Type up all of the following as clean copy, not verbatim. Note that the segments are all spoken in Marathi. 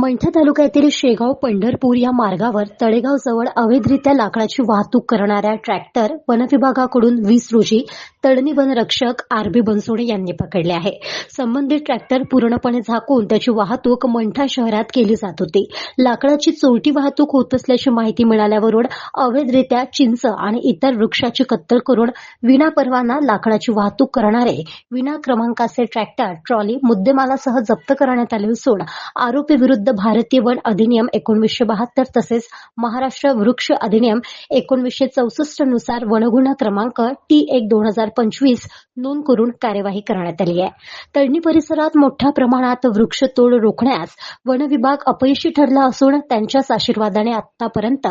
मंठा तालुक्यातील शेगाव पंढरपूर या मार्गावर तळेगावजवळ अवैधरित्या लाकडाची वाहतूक करणाऱ्या ट्रॅक्टर वनविभागाकडून 20 रोजी तळणी वनरक्षक आर.बी. बनसोडे यांनी पकडले आहे. संबंधित ट्रॅक्टर पूर्णपणे झाकून त्याची वाहतूक मंठा शहरात केली जात होती. लाकडाची चोरटी वाहतूक होत असल्याची माहिती मिळाल्यावरून अवैधरित्या चिंच आणि इतर वृक्षाची कत्तल करून विनापरवाना लाकडाची वाहतूक करणारे विना क्रमांकाचे ट्रॅक्टर ट्रॉली मुद्देमालासह जप्त करण्यात आले असून आरोपी विरुद्ध भारतीय वन अधिनियम 1972 तसेच महाराष्ट्र वृक्ष अधिनियम 1964 नुसार वनगुन्हा क्रमांक T1/2025 नोंद करून कार्यवाही करण्यात आली आहे. तळणी परिसरात मोठ्या प्रमाणात वृक्षतोड रोखण्यास वन विभाग अपयशी ठरला असून त्यांच्याच आशीर्वादाने आतापर्यंत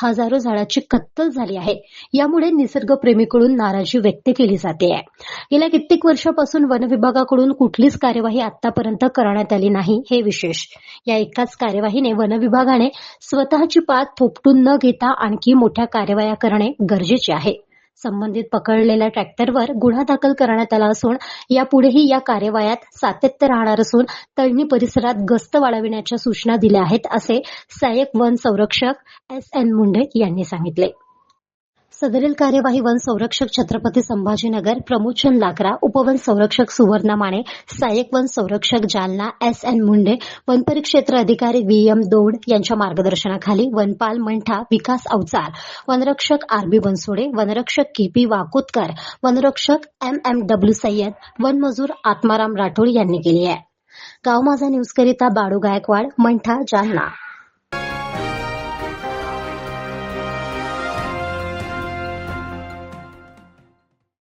हजारो झाडांची कत्तल झाली आहे. यामुळे निसर्गप्रेमीकडून नाराजी व्यक्त केली जाते आहे. गेल्या कित्येक वर्षापासून वन विभागाकडून कुठलीच कार्यवाही आतापर्यंत करण्यात आली नाही हे विशेष. या एकाच कार्यवाहीने वन विभागाने स्वतःची पाठ थोपटून न घेता आणखी मोठ्या कारवाया करणे गरजेचे आहे. संबंधित पकडलेल्या ट्रॅक्टरवर गुन्हा दाखल करण्यात आला असून यापुढेही या कार्यवायात सातत्य राहणार असून तळणी परिसरात गस्त वाढविण्याच्या सूचना दिल्या आहेत असे सहाय्यक वन संरक्षक S.N. मुंडे यांनी सांगितले. सदरील कार्यवाही वन संरक्षक छत्रपती संभाजीनगर प्रमोदचंद लाकरा, उपवन संरक्षक सुवर्णा माने, सहाय्यक वन संरक्षक जालना S.N. मुंडे, वनपरिक्षेत्र अधिकारी V.M. दौड यांच्या मार्गदर्शनाखाली वनपाल मंठा विकास अवचार, वनरक्षक आर.बी. बनसोडे, वनरक्षक के.पी. वाकोतकर, वनरक्षक M.M.W. सय्यद, वनमजूर आत्माराम राठोड यांनी केली आहे. गाव माझा न्यूजकरिता बाळू गायकवाड, मंठा, जालना.